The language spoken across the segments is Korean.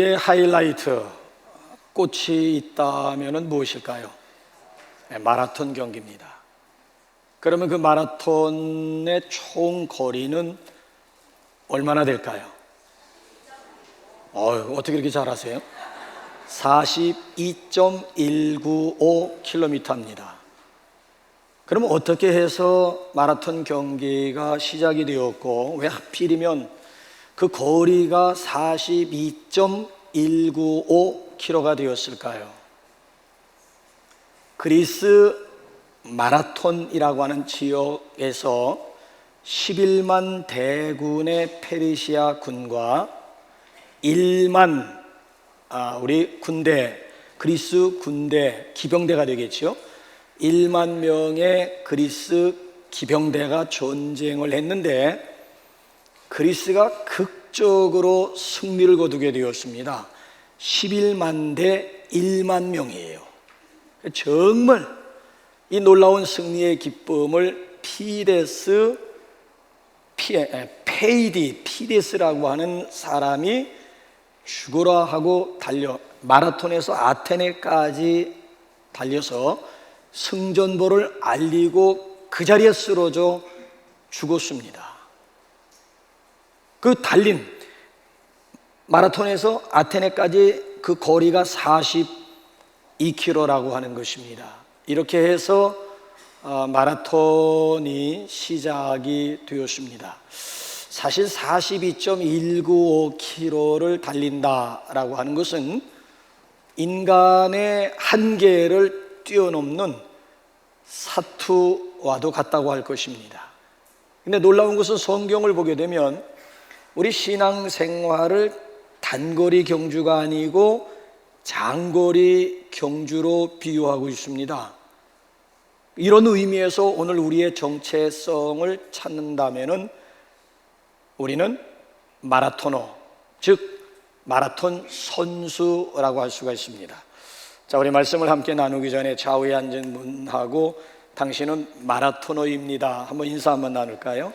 의 하이라이트, 꽃이 있다면 무엇일까요? 마라톤 경기입니다. 그러면 그 마라톤의 총 거리는 얼마나 될까요? 어떻게 이렇게 잘하세요? 42.195km입니다. 그러면 어떻게 해서 마라톤 경기가 시작이 되었고, 왜 하필이면 그 거리가 42.195km가 되었을까요? 그리스 마라톤이라고 하는 지역에서 11만 대군의 페르시아 군과 1만 우리 군대, 그리스 군대, 기병대가 되겠죠. 1만 명의 그리스 기병대가 전쟁을 했는데 그리스가 극적으로 승리를 거두게 되었습니다. 11만 대 1만 명이에요. 정말 이 놀라운 승리의 기쁨을 피데스라고 하는 사람이 죽으라 하고 마라톤에서 아테네까지 달려서 승전보를 알리고 그 자리에 쓰러져 죽었습니다. 그 달린 마라톤에서 아테네까지 그 거리가 42km라고 하는 것입니다. 이렇게 해서 마라톤이 시작이 되었습니다. 사실 42.195km를 달린다라고 하는 것은 인간의 한계를 뛰어넘는 사투와도 같다고 할 것입니다. 근데 놀라운 것은 성경을 보게 되면 우리 신앙생활을 단거리 경주가 아니고 장거리 경주로 비유하고 있습니다. 이런 의미에서 오늘 우리의 정체성을 찾는다면 우리는 마라토너, 즉 마라톤 선수라고 할 수가 있습니다. 자, 우리 말씀을 함께 나누기 전에 좌우에 앉은 분하고 당신은 마라토너입니다. 한번 인사 한번 나눌까요?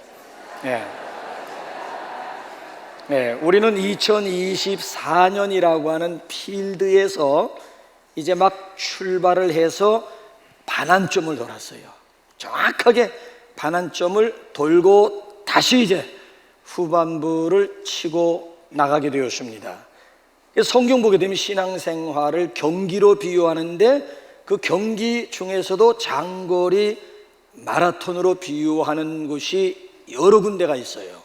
네, 우리는 2024년이라고 하는 필드에서 이제 막 출발을 해서 반환점을 돌았어요. 정확하게 반환점을 돌고 다시 이제 후반부를 치고 나가게 되었습니다. 성경 보게 되면 신앙생활을 경기로 비유하는데 그 경기 중에서도 장거리 마라톤으로 비유하는 곳이 여러 군데가 있어요.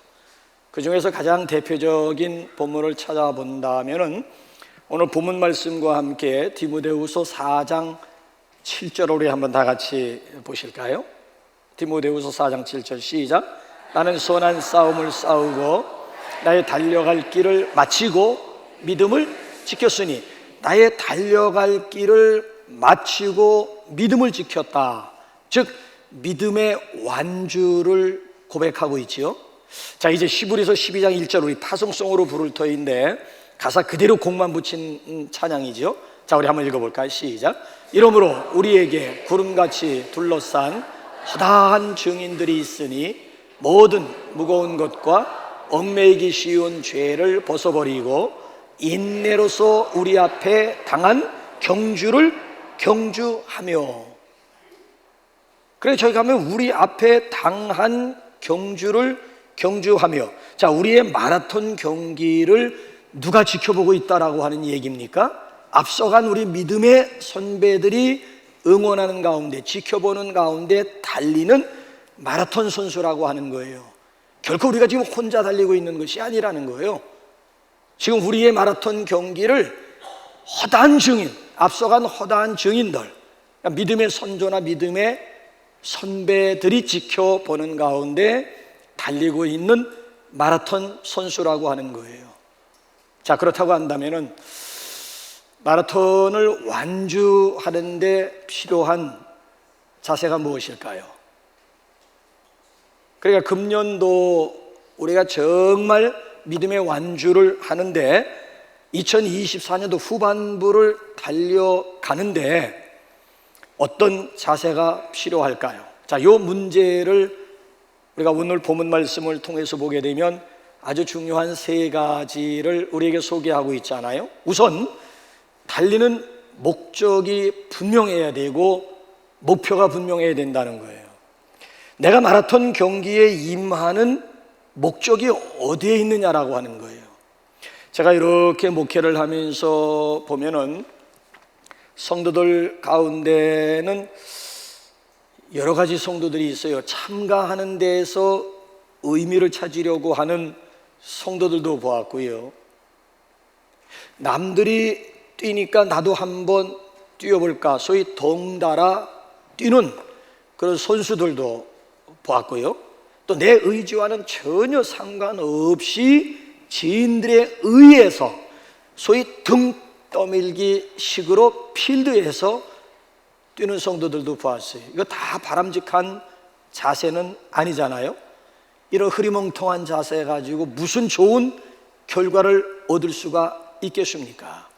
그 중에서 가장 대표적인 본문을 찾아본다면 오늘 본문 말씀과 함께 디모데후서 4장 7절을 우리 한번 다 같이 보실까요? 디모데후서 4장 7절 시작. 나는 선한 싸움을 싸우고 나의 달려갈 길을 마치고 믿음을 지켰으니 나의 달려갈 길을 마치고 믿음을 지켰다. 즉 믿음의 완주를 고백하고 있지요. 자, 이제 히브리서 12장 1절 우리 파송성으로 부를 터인데 가사 그대로 곡만 붙인 찬양이죠. 자, 우리 한번 읽어볼까요? 시작. 이러므로 우리에게 구름같이 둘러싼 허다한 증인들이 있으니 모든 무거운 것과 얽매이기 쉬운 죄를 벗어버리고 인내로서 우리 앞에 당한 경주를 경주하며. 그래, 저희가 하면 우리 앞에 당한 경주를 경주하며. 자, 우리의 마라톤 경기를 누가 지켜보고 있다라고 하는 얘기입니까? 앞서간 우리 믿음의 선배들이 응원하는 가운데, 지켜보는 가운데 달리는 마라톤 선수라고 하는 거예요. 결코 우리가 지금 혼자 달리고 있는 것이 아니라는 거예요. 지금 우리의 마라톤 경기를 허다한 증인, 앞서간 허다한 증인들, 그러니까 믿음의 선조나 믿음의 선배들이 지켜보는 가운데 달리고 있는 마라톤 선수라고 하는 거예요. 자, 그렇다고 한다면은 마라톤을 완주하는 데 필요한 자세가 무엇일까요? 그러니까 금년도 우리가 정말 믿음의 완주를 하는데 2024년도 후반부를 달려가는데 어떤 자세가 필요할까요? 자, 이 문제를 우리가 오늘 본문 말씀을 통해서 보게 되면 아주 중요한 세 가지를 우리에게 소개하고 있잖아요. 우선 달리는 목적이 분명해야 되고 목표가 분명해야 된다는 거예요. 내가 마라톤 경기에 임하는 목적이 어디에 있느냐라고 하는 거예요. 제가 이렇게 목회를 하면서 보면은 성도들 가운데는 여러 가지 성도들이 있어요. 참가하는 데에서 의미를 찾으려고 하는 성도들도 보았고요. 남들이 뛰니까 나도 한번 뛰어볼까, 소위 덩달아 뛰는 그런 선수들도 보았고요. 또 내 의지와는 전혀 상관없이 지인들에 의해서 소위 등 떠밀기 식으로 필드에서 뛰는 성도들도 보았어요. 이거 다 바람직한 자세는 아니잖아요. 이런 흐리멍텅한 자세 가지고 무슨 좋은 결과를 얻을 수가 있겠습니까?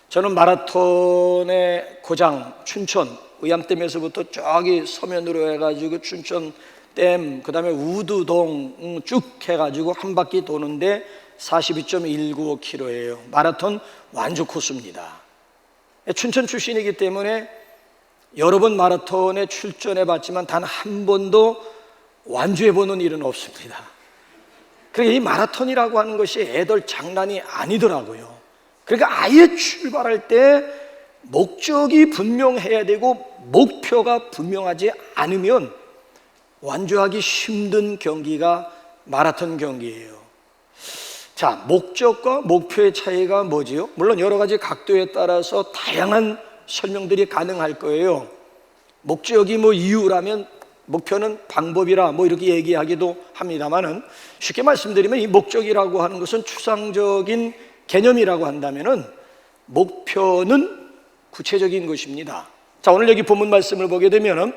저는 마라톤의 고장 춘천 의암댐에서부터 저기 서면으로 해가지고 춘천댐, 그 다음에 우두동 쭉 해가지고 한 바퀴 도는데 42.195km예요. 마라톤 완주 코스입니다. 춘천 출신이기 때문에 여러 번 마라톤에 출전해 봤지만 단 한 번도 완주해 보는 일은 없습니다. 그러니까 이 마라톤이라고 하는 것이 애들 장난이 아니더라고요. 그러니까 아예 출발할 때 목적이 분명해야 되고 목표가 분명하지 않으면 완주하기 힘든 경기가 마라톤 경기예요. 자, 목적과 목표의 차이가 뭐지요? 물론 여러 가지 각도에 따라서 다양한 설명들이 가능할 거예요. 목적이 뭐 이유라면 목표는 방법이라 뭐 이렇게 얘기하기도 합니다만은, 쉽게 말씀드리면 이 목적이라고 하는 것은 추상적인 개념이라고 한다면은 목표는 구체적인 것입니다. 자, 오늘 여기 본문 말씀을 보게 되면은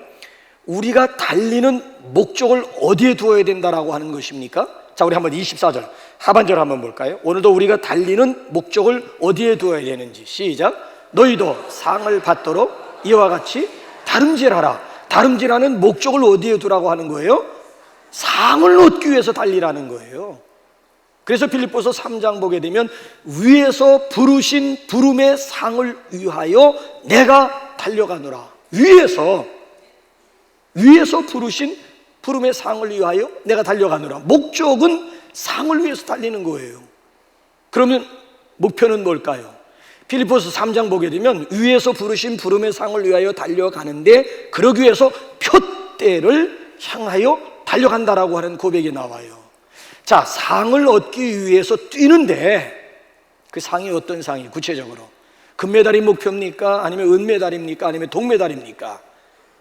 우리가 달리는 목적을 어디에 두어야 된다라고 하는 것입니까? 자, 우리 한번 24절 하반절 한번 볼까요? 오늘도 우리가 달리는 목적을 어디에 두어야 되는지. 시작. 너희도 상을 받도록 이와 같이 다름질하라. 다름질하는 목적을 어디에 두라고 하는 거예요? 상을 얻기 위해서 달리라는 거예요. 그래서 필립보서 3장 보게 되면 위에서 부르신 부름의 상을 위하여 내가 달려가노라. 위에서 부르신 부름의 상을 위하여 내가 달려가노라. 목적은 상을 위해서 달리는 거예요. 그러면 목표는 뭘까요? 필립보서 3장 보게 되면 위에서 부르신 부름의 상을 위하여 달려가는데 그러기 위해서 표대를 향하여 달려간다라고 하는 고백이 나와요. 자, 상을 얻기 위해서 뛰는데 그 상이 어떤 상이 구체적으로 금메달이 목표입니까? 아니면 은메달입니까? 아니면 동메달입니까?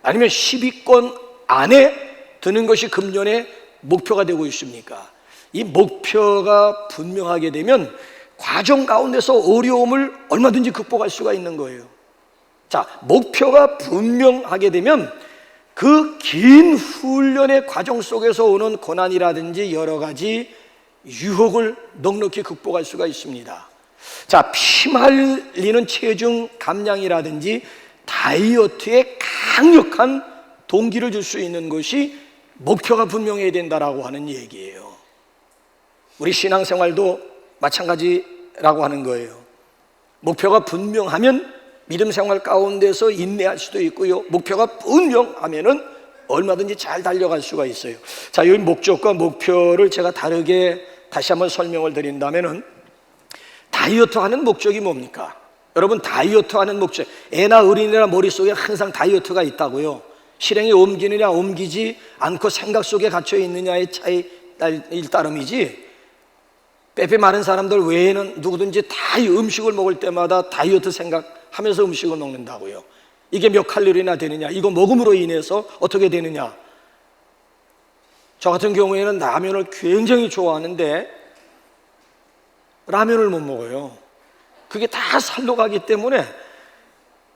아니면 10위권 안에 드는 것이 금년의 목표가 되고 있습니까? 이 목표가 분명하게 되면 과정 가운데서 어려움을 얼마든지 극복할 수가 있는 거예요. 자, 목표가 분명하게 되면 그 긴 훈련의 과정 속에서 오는 고난이라든지 여러 가지 유혹을 넉넉히 극복할 수가 있습니다. 자, 피말리는 체중 감량이라든지 다이어트에 강력한 동기를 줄 수 있는 것이 목표가 분명해야 된다라고 하는 얘기예요. 우리 신앙생활도 마찬가지라고 하는 거예요. 목표가 분명하면 믿음 생활 가운데서 인내할 수도 있고요. 목표가 분명하면은 얼마든지 잘 달려갈 수가 있어요. 자, 이 목적과 목표를 제가 다르게 다시 한번 설명을 드린다면은 다이어트 하는 목적이 뭡니까? 여러분, 다이어트 하는 목적, 애나 어린이나 머릿속에 항상 다이어트가 있다고요. 실행에 옮기느냐 옮기지 않고 생각 속에 갇혀 있느냐의 차이일 따름이지, 빼빼 마른 사람들 외에는 누구든지 다 이 음식을 먹을 때마다 다이어트 생각하면서 음식을 먹는다고요. 이게 몇 칼로리나 되느냐, 이거 먹음으로 인해서 어떻게 되느냐. 저 같은 경우에는 라면을 굉장히 좋아하는데 라면을 못 먹어요. 그게 다 살로 가기 때문에.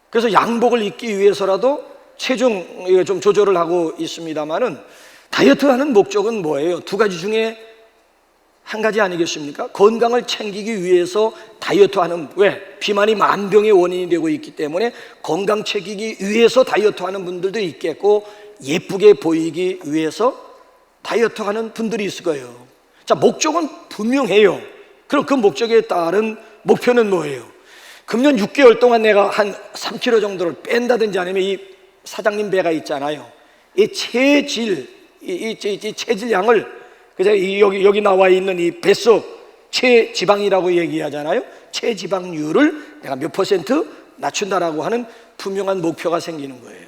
그래서 양복을 입기 위해서라도 체중 좀 조절을 하고 있습니다만은, 다이어트하는 목적은 뭐예요? 두 가지 중에 한 가지 아니겠습니까? 건강을 챙기기 위해서 다이어트하는, 왜? 비만이 만병의 원인이 되고 있기 때문에 건강 챙기기 위해서 다이어트하는 분들도 있겠고, 예쁘게 보이기 위해서 다이어트하는 분들이 있을 거예요. 자, 목적은 분명해요. 그럼 그 목적에 따른 목표는 뭐예요? 금년 6개월 동안 내가 한 3kg 정도를 뺀다든지 아니면 이 사장님 배가 있잖아요. 이 체질, 이 체질량을 그래서 여기 나와 있는 이 뱃속 체지방이라고 얘기하잖아요. 체지방률을 내가 몇 퍼센트 낮춘다라고 하는 분명한 목표가 생기는 거예요.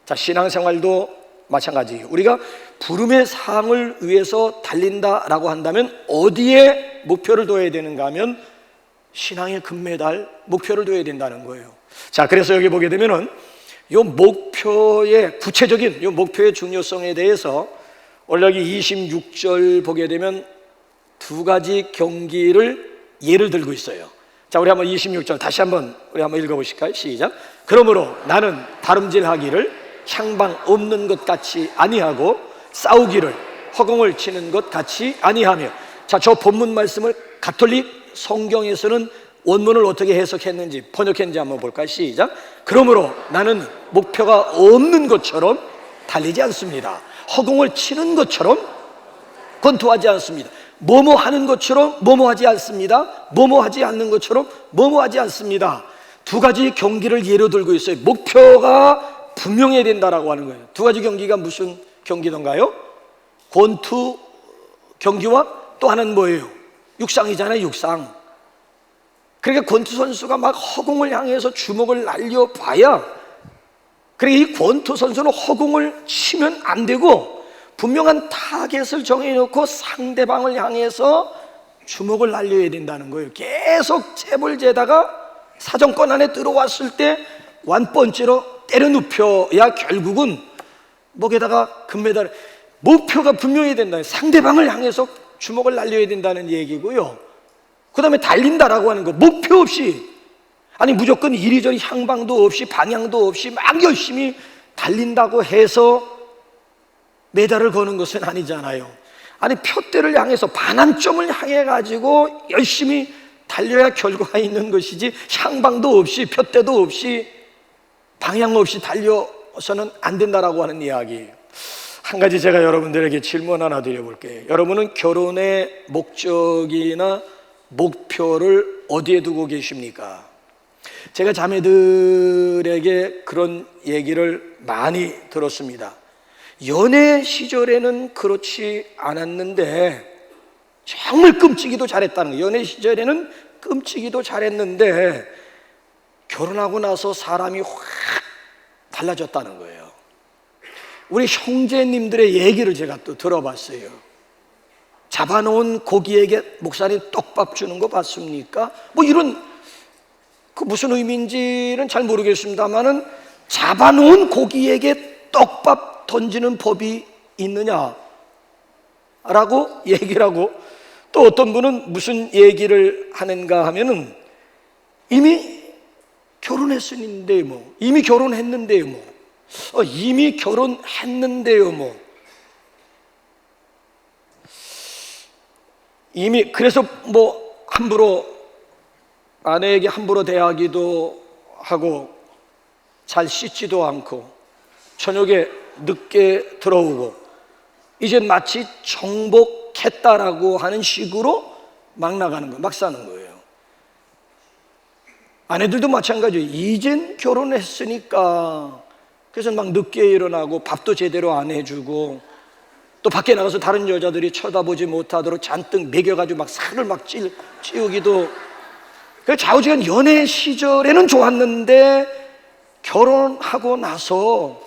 자, 신앙생활도 마찬가지예요. 우리가 부름의 상을 위해서 달린다라고 한다면 어디에 목표를 둬야 되는가 하면 신앙의 금메달 목표를 둬야 된다는 거예요. 자, 그래서 여기 보게 되면은 요 목표의 구체적인 요 목표의 중요성에 대해서 오늘 여기 26절 보게 되면 두 가지 경기를 예를 들고 있어요. 자, 우리 한번 26절 다시 한번 우리 한번 읽어보실까요? 시작. 그러므로 나는 다름질하기를 향방 없는 것 같이 아니하고 싸우기를 허공을 치는 것 같이 아니하며. 자, 저 본문 말씀을 가톨릭 성경에서는 원문을 어떻게 해석했는지 번역했는지 한번 볼까요? 시작. 그러므로 나는 목표가 없는 것처럼 달리지 않습니다. 허공을 치는 것처럼 권투하지 않습니다. 뭐뭐 하는 것처럼 뭐뭐 하지 않습니다. 뭐뭐 하지 않는 것처럼 뭐뭐 하지 않습니다. 두 가지 경기를 예로 들고 있어요. 목표가 분명해야 된다라고 하는 거예요. 두 가지 경기가 무슨 경기던가요? 권투 경기와 또 하나는 뭐예요? 육상이잖아요. 육상. 그러니까 권투 선수가 막 허공을 향해서 주먹을 날려봐야, 그러니까 이 권투 선수는 허공을 치면 안 되고 분명한 타겟을 정해놓고 상대방을 향해서 주먹을 날려야 된다는 거예요. 계속 잽을 재다가 사정권 안에 들어왔을 때 완번째로 때려 눕혀야 결국은 목에다가 금메달. 목표가 분명해야 된다. 상대방을 향해서 주먹을 날려야 된다는 얘기고요. 그 다음에 달린다라고 하는 거, 목표 없이, 아니 무조건 이리저리 향방도 없이 방향도 없이 막 열심히 달린다고 해서 메달을 거는 것은 아니잖아요. 아니 표대를 향해서 반환점을 향해 가지고 열심히 달려야 결과가 있는 것이지, 향방도 없이 표대도 없이 방향 없이 달려서는 안 된다라고 하는 이야기예요. 한 가지 제가 여러분들에게 질문 하나 드려볼게요. 여러분은 결혼의 목적이나 목표를 어디에 두고 계십니까? 제가 자매들에게 그런 얘기를 많이 들었습니다. 연애 시절에는 그렇지 않았는데 정말 끔찍이도 잘했다는 거예요. 연애 시절에는 끔찍이도 잘했는데 결혼하고 나서 사람이 확 달라졌다는 거예요. 우리 형제님들의 얘기를 제가 또 들어봤어요. 잡아놓은 고기에게 목사님 떡밥 주는 거 봤습니까? 뭐 이런, 그 무슨 의미인지는 잘 모르겠습니다만은 잡아놓은 고기에게 떡밥 던지는 법이 있느냐라고 얘기를 하고, 또 어떤 분은 무슨 얘기를 하는가 하면은 이미 결혼했었는데 뭐, 이미 결혼했는데 뭐, 이미 결혼했는데요 뭐, 이미 그래서 뭐 함부로 아내에게 함부로 대하기도 하고 잘 씻지도 않고 저녁에 늦게 들어오고 이제 마치 정복했다라고 하는 식으로 막 나가는 거예요. 막 사는 거예요. 아내들도 마찬가지예요. 이젠 결혼했으니까 그래서 막 늦게 일어나고 밥도 제대로 안 해주고 또 밖에 나가서 다른 여자들이 쳐다보지 못하도록 잔뜩 먹여가지고 막 살을 막 찌우기도. 그래서 좌우지간 연애 시절에는 좋았는데 결혼하고 나서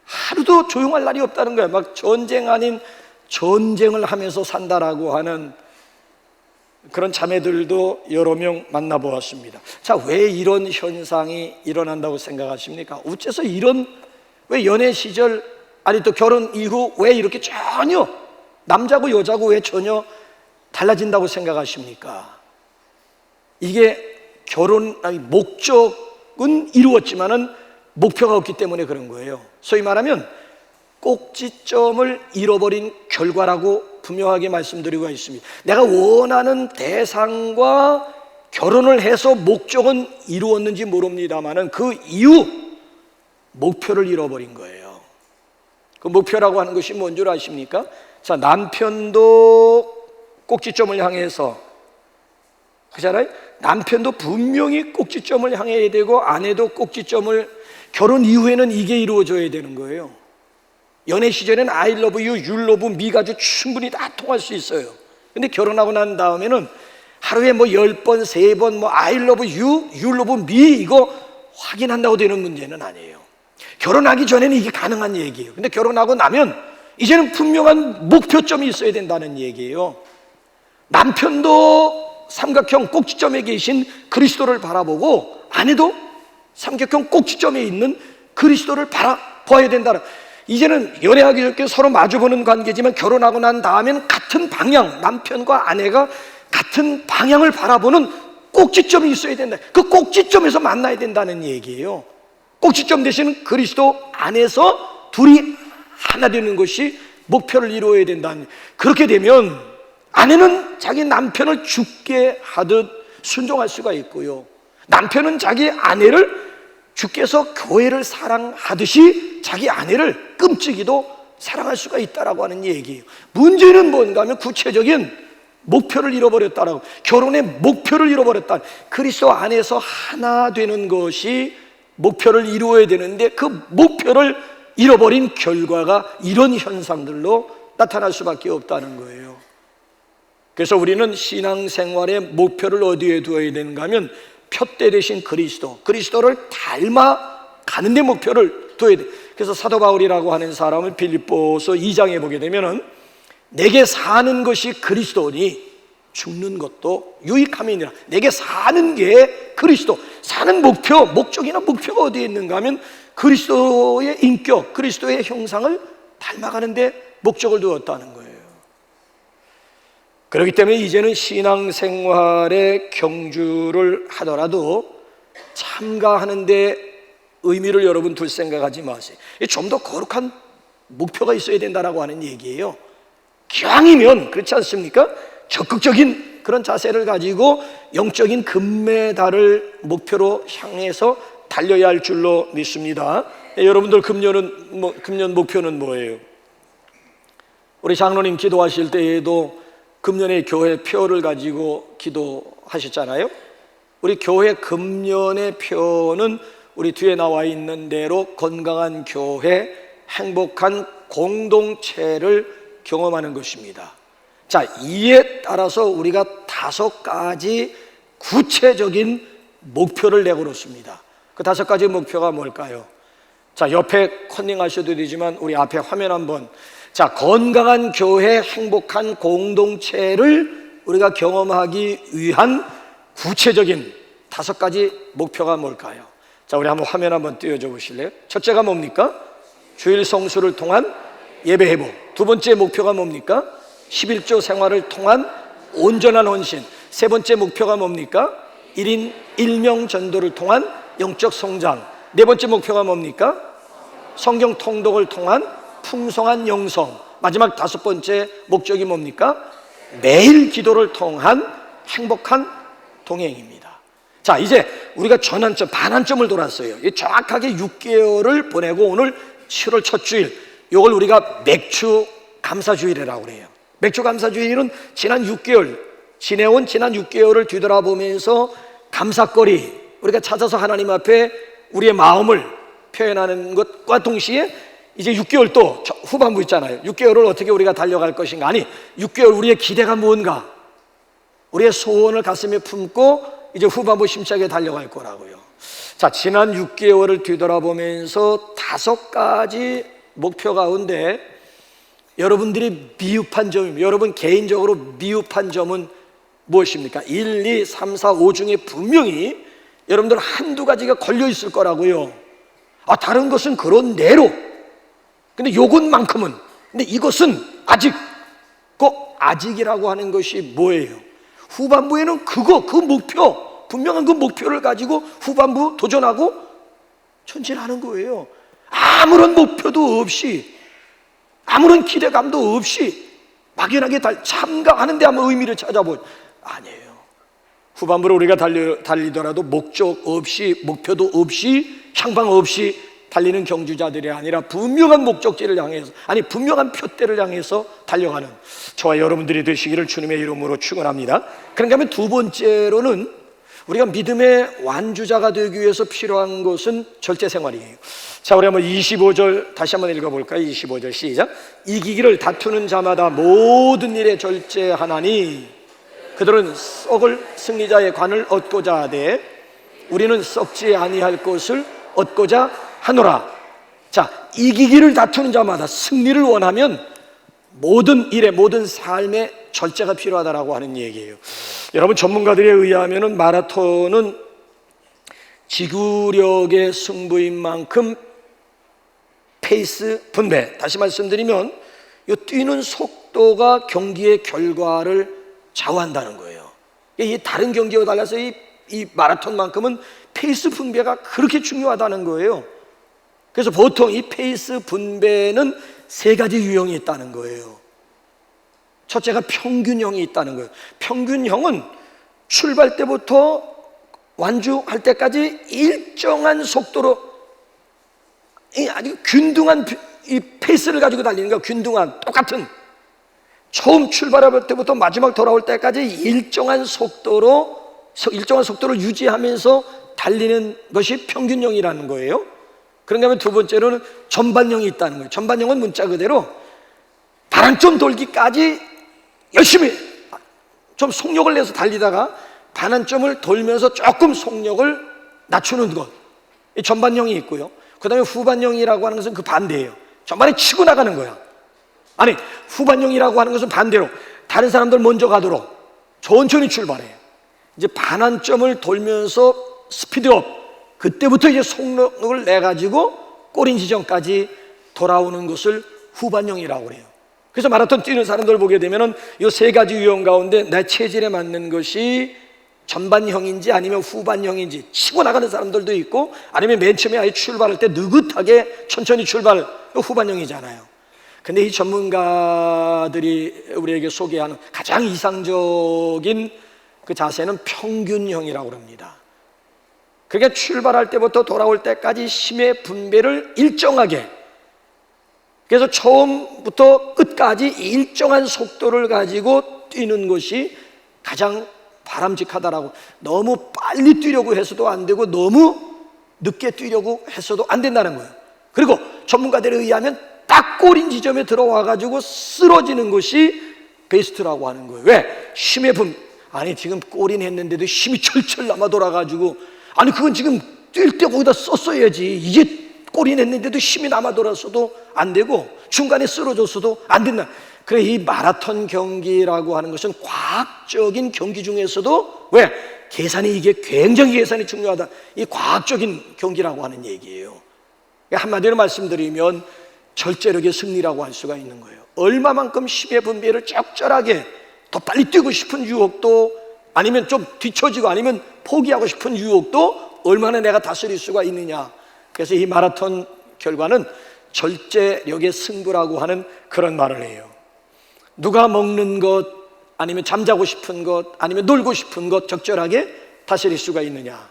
하루도 조용할 날이 없다는 거야. 막 전쟁 아닌 전쟁을 하면서 산다라고 하는 그런 자매들도 여러 명 만나보았습니다. 자, 왜 이런 현상이 일어난다고 생각하십니까? 어째서 이런, 왜 연애 시절 아니 또 결혼 이후 왜 이렇게 전혀 남자고 여자고 왜 전혀 달라진다고 생각하십니까? 이게 결혼, 아니 목적은 이루었지만은 목표가 없기 때문에 그런 거예요. 소위 말하면 꼭지점을 잃어버린 결과라고 분명하게 말씀드리고 있습니다. 내가 원하는 대상과 결혼을 해서 목적은 이루었는지 모릅니다만은 그 이후 목표를 잃어버린 거예요. 그 목표라고 하는 것이 뭔 줄 아십니까? 자, 남편도 꼭지점을 향해서, 그렇잖아요? 남편도 분명히 꼭지점을 향해야 되고 아내도 꼭지점을, 결혼 이후에는 이게 이루어져야 되는 거예요. 연애 시절에는 I love you, you love me 가지고 충분히 다 통할 수 있어요. 근데 결혼하고 난 다음에는 하루에 뭐 10번, 3번 뭐 I love you, you love me 이거 확인한다고 되는 문제는 아니에요. 결혼하기 전에는 이게 가능한 얘기예요. 근데 결혼하고 나면 이제는 분명한 목표점이 있어야 된다는 얘기예요. 남편도 삼각형 꼭지점에 계신 그리스도를 바라보고 아내도 삼각형 꼭지점에 있는 그리스도를 바라봐야 된다는, 이제는 연애하기 전에 서로 마주보는 관계지만 결혼하고 난 다음에는 같은 방향, 남편과 아내가 같은 방향을 바라보는 꼭지점이 있어야 된다. 그 꼭지점에서 만나야 된다는 얘기예요. 꼭지점 대신 그리스도 안에서 둘이 하나 되는 것이 목표를 이루어야 된다는. 그렇게 되면 아내는 자기 남편을 죽게 하듯 순종할 수가 있고요, 남편은 자기 아내를 주께서 교회를 사랑하듯이 자기 아내를 끔찍이도 사랑할 수가 있다라고 하는 얘기예요. 문제는 뭔가 하면 구체적인 목표를 잃어버렸다라고, 결혼의 목표를 잃어버렸다. 그리스도 안에서 하나 되는 것이 목표를 이루어야 되는데 그 목표를 잃어버린 결과가 이런 현상들로 나타날 수밖에 없다는 거예요. 그래서 우리는 신앙생활의 목표를 어디에 두어야 되는가 하면 표대 대신 그리스도를 닮아가는 데 목표를 둬야 돼. 그래서 사도 바울이라고 하는 사람을 빌립보서 2장에 보게 되면은 내게 사는 것이 그리스도니 죽는 것도 유익함이니라. 내게 사는 게 그리스도, 사는 목표, 목적이나 목표가 어디에 있는가 하면 그리스도의 인격, 그리스도의 형상을 닮아가는 데 목적을 두었다는 거예요. 그렇기 때문에 이제는 신앙생활의 경주를 하더라도 참가하는데 의미를 여러분 둘 생각하지 마세요. 좀 더 거룩한 목표가 있어야 된다라고 하는 얘기예요. 기왕이면 그렇지 않습니까? 적극적인 그런 자세를 가지고 영적인 금메달을 목표로 향해서 달려야 할 줄로 믿습니다. 여러분들 금년 목표는 뭐예요? 우리 장로님 기도하실 때에도 금년의 교회 표를 가지고 기도하셨잖아요. 우리 교회 금년의 표는 우리 뒤에 나와 있는 대로 건강한 교회, 행복한 공동체를 경험하는 것입니다. 자, 이에 따라서 우리가 5가지 구체적인 목표를 내걸었습니다. 그 5가지 목표가 뭘까요? 자, 옆에 컨닝하셔도 되지만 우리 앞에 화면 한번. 자, 건강한 교회, 행복한 공동체를 우리가 경험하기 위한 구체적인 5가지 목표가 뭘까요? 자, 우리 한번 화면 한번 띄워줘 보실래요? 첫째가 뭡니까? 주일 성수를 통한 예배 회복. 두 번째 목표가 뭡니까? 11조 생활을 통한 온전한 헌신. 세 번째 목표가 뭡니까? 1인 1명 전도를 통한 영적 성장. 네 번째 목표가 뭡니까? 성경 통독을 통한 풍성한 영성. 마지막 5번째 목적이 뭡니까? 매일 기도를 통한 행복한 동행입니다. 자, 이제 우리가 전환점, 반환점을 돌았어요. 정확하게 6개월을 보내고 오늘 7월 첫 주일, 이걸 우리가 맥주 감사주일이라고 그래요. 맥주 감사주일은 지난 6개월, 지내온 지난 6개월을 뒤돌아보면서 감사거리, 우리가 찾아서 하나님 앞에 우리의 마음을 표현하는 것과 동시에 이제 6개월 또 후반부 있잖아요. 6개월을 어떻게 우리가 달려갈 것인가. 아니, 6개월 우리의 기대가 뭔가, 우리의 소원을 가슴에 품고 이제 후반부 힘차게 달려갈 거라고요. 자, 지난 6개월을 뒤돌아보면서 5가지 목표 가운데 여러분들이 미흡한 점, 여러분 개인적으로 미흡한 점은 무엇입니까? 1, 2, 3, 4, 5 중에 분명히 여러분들 한두 가지가 걸려 있을 거라고요. 아, 다른 것은 그런 대로. 근데 요것만큼은, 근데 이것은 아직, 그 아직이라고 하는 것이 뭐예요? 후반부에는 그 목표, 분명한 그 목표를 가지고 후반부 도전하고 전진하는 거예요. 아무런 목표도 없이, 아무런 기대감도 없이 막연하게 참가하는데 아무 의미를 찾아볼, 아니에요. 후반부로 우리가 달리더라도 목적 없이, 목표도 없이, 향방 없이 달리는 경주자들이 아니라 분명한 목적지를 향해서, 아니 분명한 표대를 향해서 달려가는 저와 여러분들이 되시기를 주님의 이름으로 축원합니다. 그런가 하면 두 번째로는 우리가 믿음의 완주자가 되기 위해서 필요한 것은 절제 생활이에요. 자, 우리 한번 25절 다시 한번 읽어볼까요? 25절 시작. 이기기를 다투는 자마다 모든 일에 절제하나니 그들은 썩을 승리자의 관을 얻고자 하되 우리는 썩지 아니할 것을 얻고자 하노라. 자, 이기기를 다투는 자마다, 승리를 원하면 모든 일에, 모든 삶에 절제가 필요하다라고 하는 얘기예요. 여러분, 전문가들에 의하면 마라톤은 지구력의 승부인 만큼 페이스 분배, 다시 말씀드리면 이 뛰는 속도가 경기의 결과를 좌우한다는 거예요. 이 다른 경기와 달라서 이 마라톤만큼은 페이스 분배가 그렇게 중요하다는 거예요. 그래서 보통 이 페이스 분배는 세 가지 유형이 있다는 거예요. 첫째가 평균형이 있다는 거예요. 평균형은 출발 때부터 완주할 때까지 일정한 속도로 아주 균등한 이 페이스를 가지고 달리는 거예요. 균등한, 똑같은, 처음 출발할 때부터 마지막 돌아올 때까지 일정한 속도를 유지하면서 달리는 것이 평균형이라는 거예요. 그런가 하면 두 번째로는 전반형이 있다는 거예요. 전반형은 문자 그대로 반환점 돌기까지 열심히 좀 속력을 내서 달리다가 반환점을 돌면서 조금 속력을 낮추는 것, 이 전반형이 있고요. 그 다음에 후반형이라고 하는 것은 그 반대예요. 전반에 치고 나가는 거야. 아니, 후반형이라고 하는 것은 반대로 다른 사람들 먼저 가도록 천천히 출발해요. 이제 반환점을 돌면서 스피드업, 그때부터 이제 속력을 내가지고 꼬린 지점까지 돌아오는 것을 후반형이라고 그래요. 그래서 마라톤 뛰는 사람들 보게 되면은 이 세 가지 유형 가운데 내 체질에 맞는 것이 전반형인지 아니면 후반형인지 치고 나가는 사람들도 있고, 아니면 맨 처음에 아예 출발할 때 느긋하게 천천히 출발, 후반형이잖아요. 근데 이 전문가들이 우리에게 소개하는 가장 이상적인 그 자세는 평균형이라고 합니다. 그러니까 출발할 때부터 돌아올 때까지 힘의 분배를 일정하게, 그래서 처음부터 끝까지 일정한 속도를 가지고 뛰는 것이 가장 바람직하다라고. 너무 빨리 뛰려고 해서도 안 되고 너무 늦게 뛰려고 해서도 안 된다는 거예요. 그리고 전문가들에 의하면 딱 꼬린 지점에 들어와 가지고 쓰러지는 것이 베스트라고 하는 거예요. 왜? 힘의 아니 지금 꼬린 했는데도 힘이 철철 남아 돌아가지고, 아니 그건 지금 뛸 때 거기다 썼어야지. 이제 꼬린 했는데도 힘이 남아 돌아서도 안 되고 중간에 쓰러졌어도 안 된다. 그래, 이 마라톤 경기라고 하는 것은 과학적인 경기 중에서도 왜? 이게 굉장히 계산이 중요하다. 이 과학적인 경기라고 하는 얘기예요. 한마디로 말씀드리면 절제력의 승리라고 할 수가 있는 거예요. 얼마만큼 힘의 분배를 적절하게, 더 빨리 뛰고 싶은 유혹도, 아니면 좀 뒤처지고 아니면 포기하고 싶은 유혹도 얼마나 내가 다스릴 수가 있느냐. 그래서 이 마라톤 결과는 절제력의 승부라고 하는 그런 말을 해요. 누가 먹는 것, 아니면 잠자고 싶은 것, 아니면 놀고 싶은 것 적절하게 다스릴 수가 있느냐.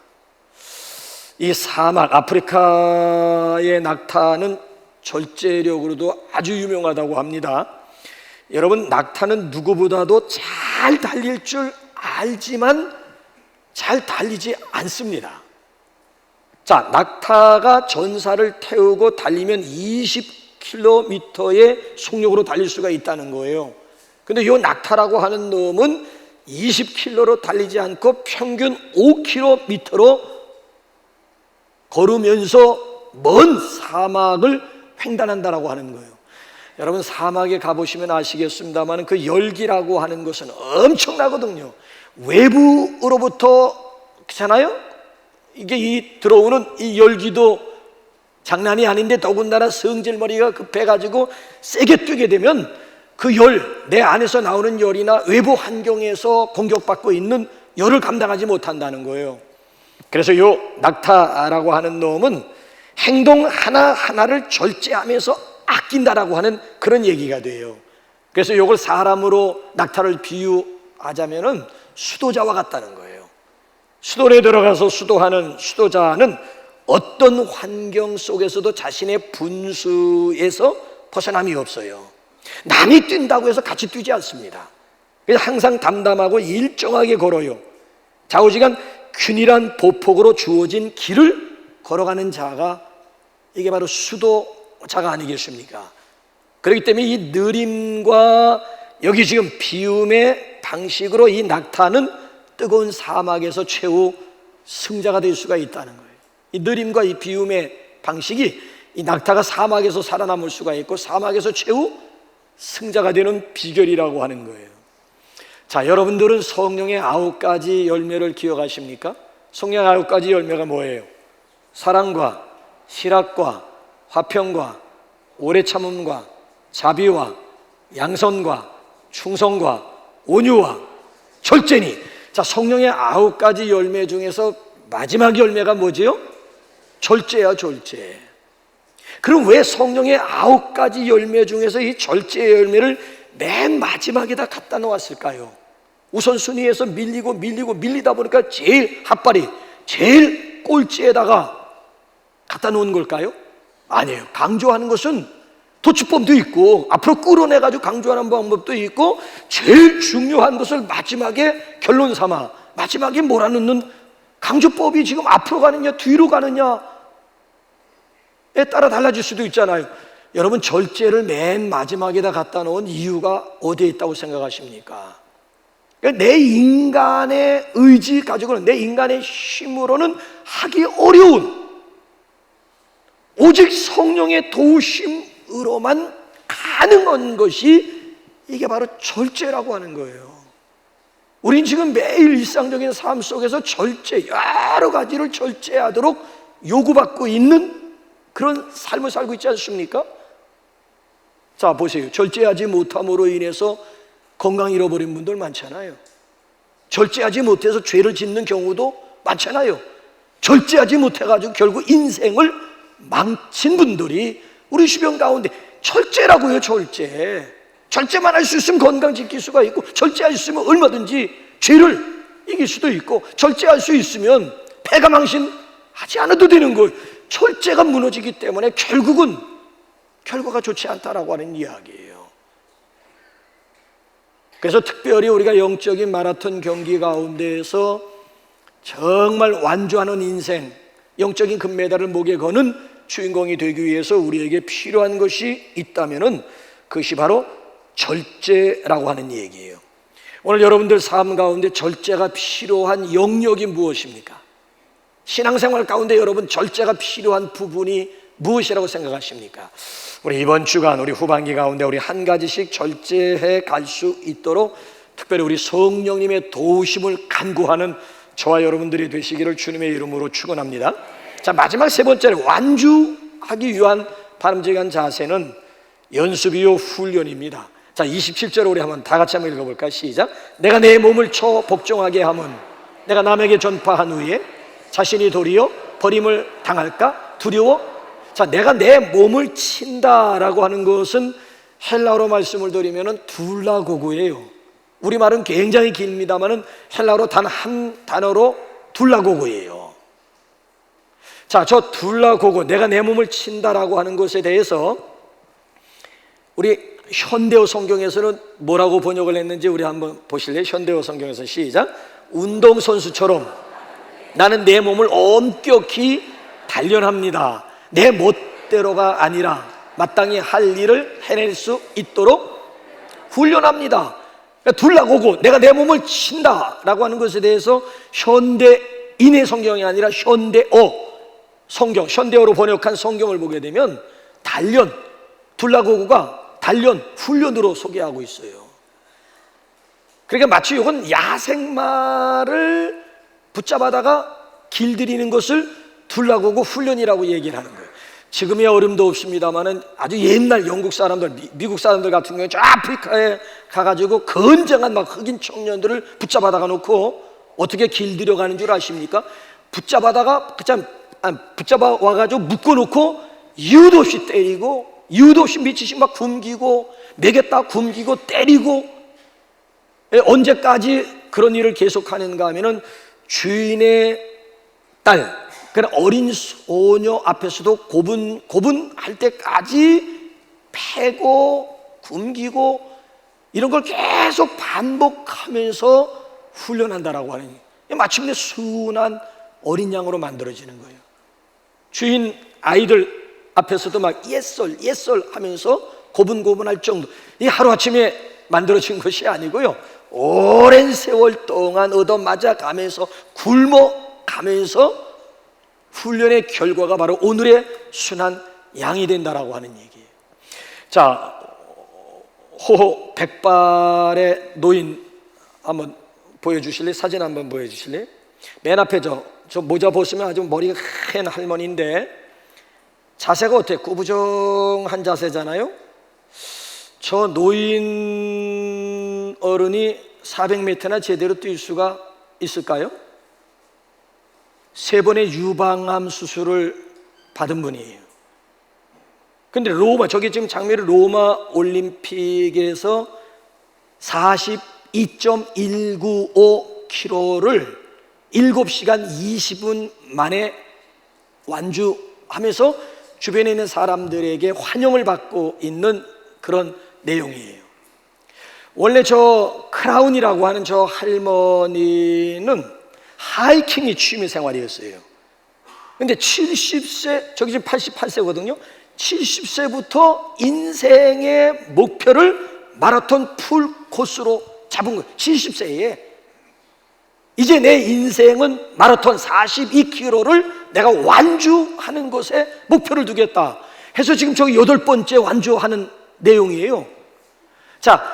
이 사막, 아프리카의 낙타는 절제력으로도 아주 유명하다고 합니다. 여러분, 낙타는 누구보다도 잘 달릴 줄 알지만 잘 달리지 않습니다. 자, 낙타가 전사를 태우고 달리면 20km의 속력으로 달릴 수가 있다는 거예요. 근데 이 낙타라고 하는 놈은 20km로 달리지 않고 평균 5km로 걸으면서 먼 사막을 횡단한다라고 하는 거예요. 여러분, 사막에 가보시면 아시겠습니다만 그 열기라고 하는 것은 엄청나거든요. 외부로부터, 그렇잖아요? 이게 들어오는 이 열기도 장난이 아닌데, 더군다나 성질머리가 급해가지고 세게 뛰게 되면 그 내 안에서 나오는 열이나 외부 환경에서 공격받고 있는 열을 감당하지 못한다는 거예요. 그래서 이 낙타라고 하는 놈은 행동 하나하나를 절제하면서 아낀다라고 하는 그런 얘기가 돼요. 그래서 이걸 사람으로 낙타를 비유하자면은 수도자와 같다는 거예요. 수도에 들어가서 수도하는 수도자는 어떤 환경 속에서도 자신의 분수에서 벗어남이 없어요. 남이 뛴다고 해서 같이 뛰지 않습니다. 그래서 항상 담담하고 일정하게 걸어요. 좌우지간 균일한 보폭으로 주어진 길을 걸어가는 자가 이게 바로 수도자가 아니겠습니까? 그렇기 때문에 이 느림과 여기 지금 비움의 방식으로 이 낙타는 뜨거운 사막에서 최후 승자가 될 수가 있다는 거예요. 이 느림과 이 비움의 방식이 이 낙타가 사막에서 살아남을 수가 있고 사막에서 최후 승자가 되는 비결이라고 하는 거예요. 자, 여러분들은 성령의 9가지 열매를 기억하십니까? 성령의 9가지 열매가 뭐예요? 사랑과 실학과 화평과 오래 참음과 자비와 양선과 충성과 온유와 절제니. 자, 성령의 9가지 열매 중에서 마지막 열매가 뭐지요? 절제야, 절제. 그럼 왜 성령의 9가지 열매 중에서 이 절제의 열매를 맨 마지막에다 갖다 놓았을까요? 우선순위에서 밀리다 보니까 제일 핫바리, 제일 꼴찌에다가 갖다 놓은 걸까요? 아니에요. 강조하는 것은 도치법도 있고 앞으로 끌어내가지고 강조하는 방법도 있고 제일 중요한 것을 마지막에 결론 삼아 마지막에 몰아넣는 강조법이 지금 앞으로 가느냐 뒤로 가느냐에 따라 달라질 수도 있잖아요. 여러분, 절제를 맨 마지막에다 갖다 놓은 이유가 어디에 있다고 생각하십니까? 내 인간의 의지 가지고는, 내 인간의 힘으로는 하기 어려운, 오직 성령의 도우심으로만 가능한 것이 이게 바로 절제라고 하는 거예요. 우린 지금 매일 일상적인 삶 속에서 절제, 여러 가지를 절제하도록 요구받고 있는 그런 삶을 살고 있지 않습니까? 자, 보세요. 절제하지 못함으로 인해서 건강 잃어버린 분들 많잖아요. 절제하지 못해서 죄를 짓는 경우도 많잖아요. 절제하지 못해가지고 결국 인생을 망친 분들이 우리 주변 가운데 절제라고요, 절제. 절제만 할 수 있으면 건강 지킬 수가 있고, 절제할 수 있으면 얼마든지 죄를 이길 수도 있고, 절제할 수 있으면 패가 망신하지 않아도 되는 거예요. 절제가 무너지기 때문에 결국은 결과가 좋지 않다라고 하는 이야기예요. 그래서 특별히 우리가 영적인 마라톤 경기 가운데에서 정말 완주하는 인생, 영적인 금메달을 목에 거는 주인공이 되기 위해서 우리에게 필요한 것이 있다면은 그것이 바로 절제라고 하는 얘기예요. 오늘 여러분들 삶 가운데 절제가 필요한 영역이 무엇입니까? 신앙생활 가운데 여러분 절제가 필요한 부분이 무엇이라고 생각하십니까? 우리 이번 주간, 우리 후반기 가운데 우리 한 가지씩 절제해 갈 수 있도록 특별히 우리 성령님의 도우심을 간구하는 저와 여러분들이 되시기를 주님의 이름으로 축원합니다. 자, 마지막 세 번째로 완주하기 위한 바람직한 자세는 연습이요 훈련입니다. 자, 27절 우리 한번 다 같이 한번 읽어볼까요? 시작. 내가 내 몸을 쳐 복종하게 하면 내가 남에게 전파한 후에 자신이 도리어 버림을 당할까 두려워. 자, 내가 내 몸을 친다라고 하는 것은 헬라어로 말씀을 드리면은 둘라고구예요. 우리말은 굉장히 깁니다만은 헬라어로 단 한 단어로 둘라고구예요. 자, 저 둘라고구, 내가 내 몸을 친다라고 하는 것에 대해서 우리 현대어 성경에서는 뭐라고 번역을 했는지 우리 한번 보실래요? 현대어 성경에서 시작. 운동선수처럼 나는 내 몸을 엄격히 단련합니다. 내 멋대로가 아니라 마땅히 할 일을 해낼 수 있도록 훈련합니다. 그러니까 둘라고고 내가 내 몸을 친다라고 하는 것에 대해서 현대인의 성경이 아니라 현대어 성경, 현대어로 번역한 성경을 보게 되면 단련, 둘라고고가 단련, 훈련으로 소개하고 있어요. 그러니까 마치 이건 야생마를 붙잡아다가 길들이는 것을 둘라고고 훈련이라고 얘기를 하는 거예요. 지금이야 어림도 없습니다만은 아주 옛날 영국 사람들, 미국 사람들 같은 경우에 저 아프리카에 가가지고 건장한 막 흑인 청년들을 붙잡아다가 놓고 어떻게 길들여가는 줄 아십니까? 붙잡아다가 그냥 붙잡아 와가지고 묶어놓고 이유도 없이 때리고 이유도 없이 미치시 막 굶기고 매겼다 굶기고 때리고. 언제까지 그런 일을 계속하는가 하면은 주인의 딸, 그러나 어린 소녀 앞에서도 고분할 때까지 패고 굶기고 이런 걸 계속 반복하면서 훈련한다라고 하는, 마침내 순한 어린 양으로 만들어지는 거예요. 주인 아이들 앞에서도 막 옛설 하면서 고분고분할 정도, 이 하루아침에 만들어진 것이 아니고요, 오랜 세월 동안 얻어맞아가면서 굶어가면서 훈련의 결과가 바로 오늘의 순한 양이 된다라고 하는 얘기예요. 자, 호호 백발의 노인 한번 보여주실래요? 사진 한번 보여주실래요? 맨 앞에 저 모자 벗으면 아주 머리가 큰 할머니인데 자세가 어때요? 구부정한 자세잖아요. 저 노인 어른이 400m나 제대로 뛸 수가 있을까요? 3번의 유방암 수술을 받은 분이에요. 근데 저게 지금 장면이 로마 올림픽에서 42.195km를 7시간 20분 만에 완주하면서 주변에 있는 사람들에게 환영을 받고 있는 그런 내용이에요. 원래 저 크라운이라고 하는 저 할머니는 하이킹이 취미 생활이었어요. 근데 70세, 저기 지금 88세거든요. 70세부터 인생의 목표를 마라톤 풀 코스로 잡은 거예요. 70세에 이제 내 인생은 마라톤 42km를 내가 완주하는 것에 목표를 두겠다 해서 지금 저기 8번째 완주하는 내용이에요. 자,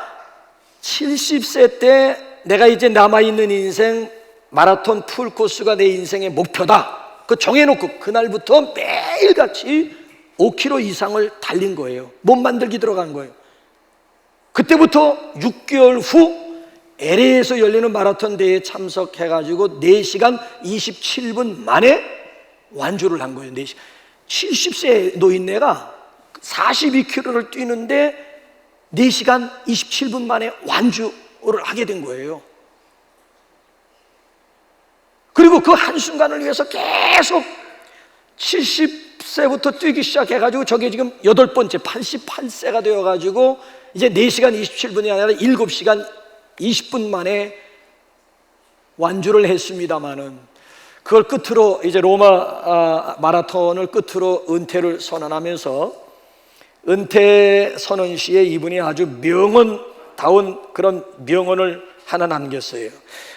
70세 때 내가 이제 남아있는 인생 마라톤 풀 코스가 내 인생의 목표다, 그 정해놓고 그날부터 매일같이 5km 이상을 달린 거예요. 몸 만들기 들어간 거예요. 그때부터 6개월 후 LA에서 열리는 마라톤 대회에 참석해가지고 4시간 27분 만에 완주를 한 거예요. 70세 노인네가 42km를 뛰는데 4시간 27분 만에 완주를 하게 된 거예요. 그리고 그 한순간을 위해서 계속 70세부터 뛰기 시작해가지고 저게 지금 8번째 88세가 되어가지고 이제 4시간 27분이 아니라 7시간 20분 만에 완주를 했습니다마는 그걸 끝으로 이제 로마 마라톤을 끝으로 은퇴를 선언하면서 은퇴 선언 시에 이분이 아주 명언다운 그런 명언을 하나 남겼어요.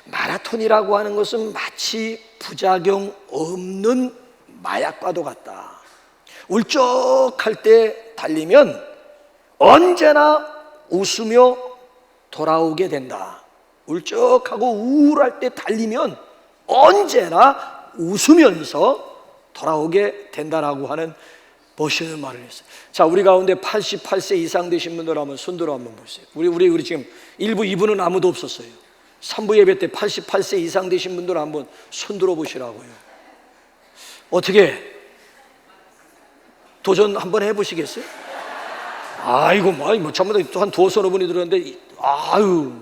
마라톤이라고 하는 것은 마치 부작용 없는 마약과도 같다. 울적할 때 달리면 언제나 웃으며 돌아오게 된다. 울적하고 우울할 때 달리면 언제나 웃으면서 돌아오게 된다라고 하는 멋있는 말을 했어요. 자, 우리 가운데 88세 이상 되신 분들 한번 손들어 한번 보세요. 우리 지금 1부, 2부는 아무도 없었어요. 3부 예배 때 88세 이상 되신 분들 한번 손들어 보시라고요. 어떻게 도전 한번 해보시겠어요? 아이고, 뭐 전부 다 한 2-3분이 들었는데, 아유.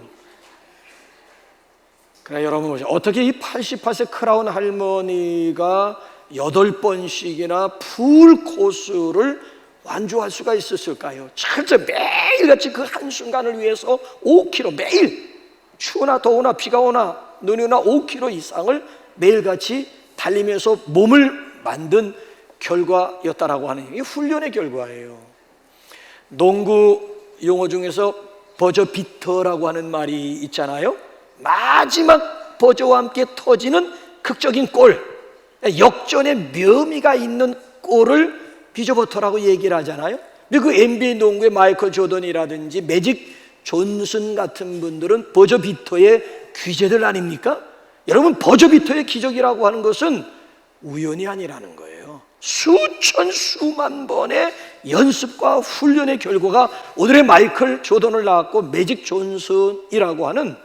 그러나 여러분 보세요. 어떻게 이 88세 크라운 할머니가 8번씩이나 풀 코스를 완주할 수가 있었을까요? 철저히 매일같이 그 한순간을 위해서 5km 매일, 추우나 더우나 비가 오나 눈이 오나 5km 이상을 매일같이 달리면서 몸을 만든 결과였다라고 하는, 이 훈련의 결과예요. 농구 용어 중에서 버저비터라고 하는 말이 있잖아요. 마지막 버저와 함께 터지는 극적인 골, 역전의 묘미가 있는 골을 비저버터라고 얘기를 하잖아요. 근데 그 NBA 농구의 마이클 조던이라든지 매직 존슨 같은 분들은 버저비터의 귀재들 아닙니까? 여러분, 버저비터의 기적이라고 하는 것은 우연이 아니라는 거예요. 수천 수만 번의 연습과 훈련의 결과가 오늘의 마이클 조던을 낳았고 매직 존슨이라고 하는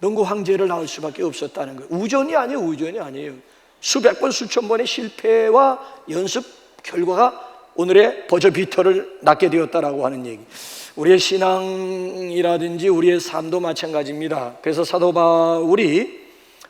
농구 황제를 낳을 수밖에 없었다는 거예요. 우연이 아니에요. 수백 번 수천 번의 실패와 연습 결과가 오늘의 버저비터를 낳게 되었다라고 하는 얘기. 우리의 신앙이라든지 우리의 삶도 마찬가지입니다. 그래서 사도 바울이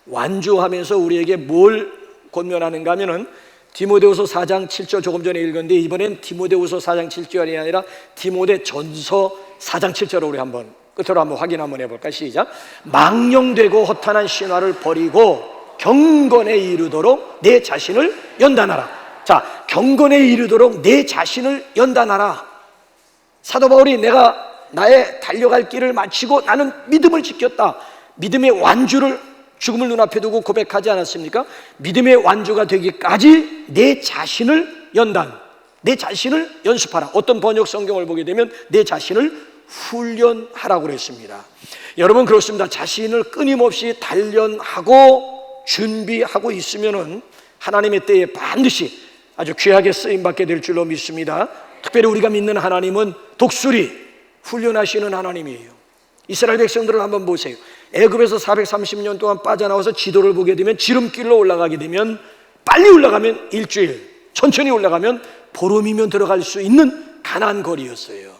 완주하면서 우리에게 뭘 권면하는가 하면은 디모데후서 4장 7절 조금 전에 읽었는데, 이번엔 디모데후서 4장 7절이 아니라 디모데전서 4장 7절을 우리 한번 끝으로 한번 확인 한번 해볼까? 시작. 망령되고 허탄한 신화를 버리고 경건에 이르도록 내 자신을 연단하라. 자, 경건에 이르도록 내 자신을 연단하라. 사도 바울이 내가 나의 달려갈 길을 마치고 나는 믿음을 지켰다, 믿음의 완주를 죽음을 눈앞에 두고 고백하지 않았습니까? 믿음의 완주가 되기까지 내 자신을 내 자신을 연습하라. 어떤 번역 성경을 보게 되면 내 자신을 훈련하라고 그랬습니다. 여러분, 그렇습니다. 자신을 끊임없이 단련하고 준비하고 있으면은 하나님의 때에 반드시 아주 귀하게 쓰임받게 될 줄로 믿습니다. 특별히 우리가 믿는 하나님은 독수리 훈련하시는 하나님이에요. 이스라엘 백성들을 한번 보세요. 애굽에서 430년 동안 빠져나와서 지도를 보게 되면 지름길로 올라가게 되면, 빨리 올라가면 일주일, 천천히 올라가면 보름이면 들어갈 수 있는 가나안 거리였어요.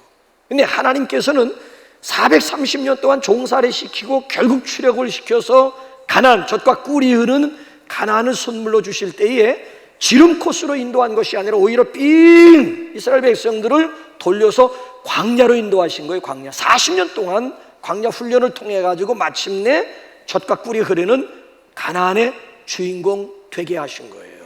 근데 하나님께서는 430년 동안 종살이 시키고 결국 출애굽을 시켜서 가나안, 젖과 꿀이 흐르는 가나안을 선물로 주실 때에 지름 코스로 인도한 것이 아니라 오히려 삥 이스라엘 백성들을 돌려서 광야로 인도하신 거예요. 광야 40년 동안 광야 훈련을 통해 가지고 마침내 젖과 꿀이 흐르는 가나안의 주인공 되게 하신 거예요.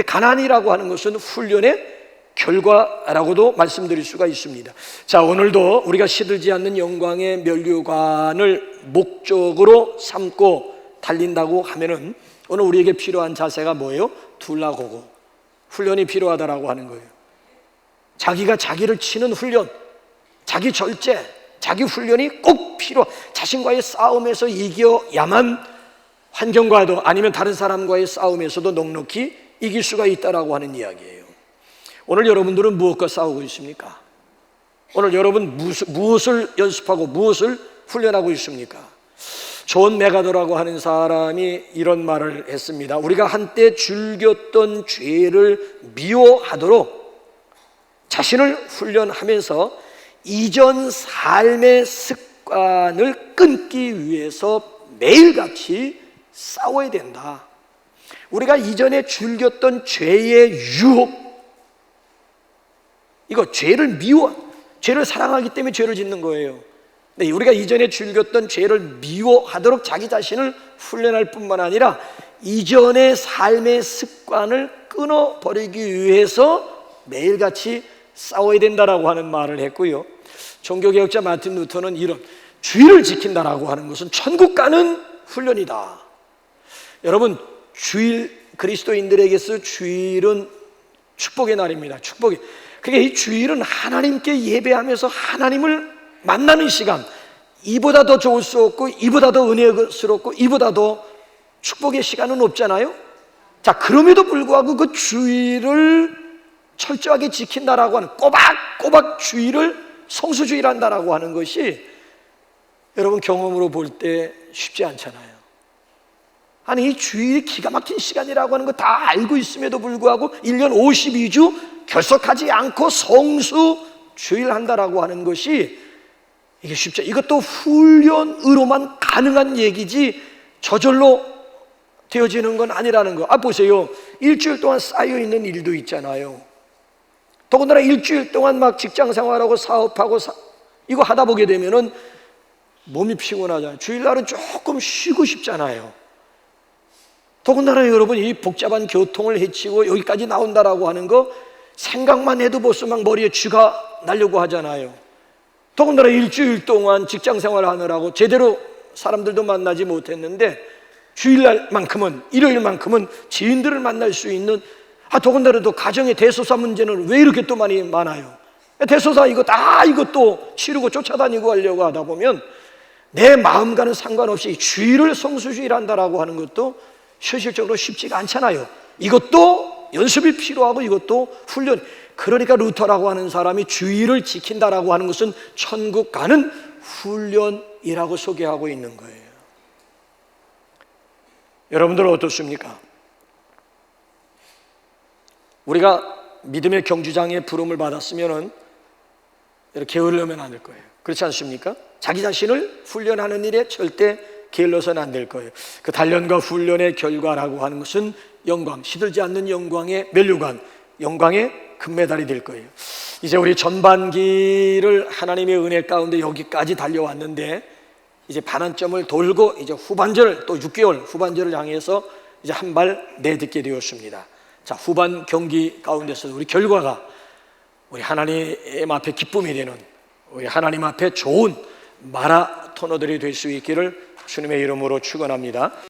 가나안이라고 하는 것은 훈련의 결과라고도 말씀드릴 수가 있습니다. 자, 오늘도 우리가 시들지 않는 영광의 면류관을 목적으로 삼고 달린다고 하면은 오늘 우리에게 필요한 자세가 뭐예요? 둘라고고 훈련이 필요하다라고 하는 거예요. 자기가 자기를 치는 훈련, 자기 절제, 자기 훈련이 꼭 자신과의 싸움에서 이겨야만 환경과도 아니면 다른 사람과의 싸움에서도 넉넉히 이길 수가 있다라고 하는 이야기예요. 오늘 여러분들은 무엇과 싸우고 있습니까? 오늘 여러분 무엇을 연습하고 무엇을 훈련하고 있습니까? 존 메가더라고 하는 사람이 이런 말을 했습니다. 우리가 한때 즐겼던 죄를 미워하도록 자신을 훈련하면서 이전 삶의 습관을 끊기 위해서 매일같이 싸워야 된다. 우리가 이전에 즐겼던 죄의 유혹, 이거 죄를 죄를 사랑하기 때문에 죄를 짓는 거예요. 네, 우리가 이전에 즐겼던 죄를 미워하도록 자기 자신을 훈련할 뿐만 아니라 이전의 삶의 습관을 끊어버리기 위해서 매일같이 싸워야 된다라고 하는 말을 했고요. 종교개혁자 마틴 루터는 이런 주일을 지킨다라고 하는 것은 천국 가는 훈련이다. 여러분, 주일, 그리스도인들에게서 주일은 축복의 날입니다. 축복의. 그게 이 주일은 하나님께 예배하면서 하나님을 만나는 시간, 이보다 더 좋을 수 없고 이보다 더 은혜스럽고 이보다 더 축복의 시간은 없잖아요. 자, 그럼에도 불구하고 그 주일을 철저하게 지킨다라고 하는, 꼬박꼬박 주일을 성수주의란다라고 하는 것이 여러분 경험으로 볼 때 쉽지 않잖아요. 아니, 이 주일이 기가 막힌 시간이라고 하는 거 다 알고 있음에도 불구하고 1년 52주 결석하지 않고 성수주일 한다라고 하는 것이 이게 쉽지 않아요. 이것도 훈련으로만 가능한 얘기지 저절로 되어지는 건 아니라는 거. 보세요. 일주일 동안 쌓여있는 일도 있잖아요. 더군다나 일주일 동안 막 직장 생활하고 사업하고 이거 하다 보게 되면은 몸이 피곤하잖아요. 주일날은 조금 쉬고 싶잖아요. 더군다나 여러분, 이 복잡한 교통을 헤치고 여기까지 나온다라고 하는 거 생각만 해도 벌써 막 머리에 쥐가 나려고 하잖아요. 더군다나 일주일 동안 직장 생활하느라고 제대로 사람들도 만나지 못했는데 주일날만큼은, 일요일만큼은 지인들을 만날 수 있는, 더군다나 또 가정의 대소사 문제는 왜 이렇게 또 많아요? 대소사 이것도 치르고 쫓아다니고 하려고 하다 보면 내 마음과는 상관없이 주일을 성수주일 한다라고 하는 것도 현실적으로 쉽지가 않잖아요. 이것도 연습이 필요하고 이것도 훈련. 그러니까 루터라고 하는 사람이 주일을 지킨다라고 하는 것은 천국 가는 훈련이라고 소개하고 있는 거예요. 여러분들은 어떻습니까? 우리가 믿음의 경주장에 부름을 받았으면 이렇게 게으르면 안 될 거예요. 그렇지 않습니까? 자기 자신을 훈련하는 일에 절대 게을러서는 안 될 거예요. 그 단련과 훈련의 결과라고 하는 것은 영광, 시들지 않는 영광의 면류관, 영광의 금메달이 될 거예요. 이제 우리 전반기를 하나님의 은혜 가운데 여기까지 달려왔는데 이제 반환점을 돌고 이제 후반절, 또 6개월 후반절을 향해서 이제 한 발 내딛게 되었습니다. 자, 후반 경기 가운데서 우리 결과가 우리 하나님 앞에 기쁨이 되는, 우리 하나님 앞에 좋은 마라토너들이 될 수 있기를 주님의 이름으로 축원합니다.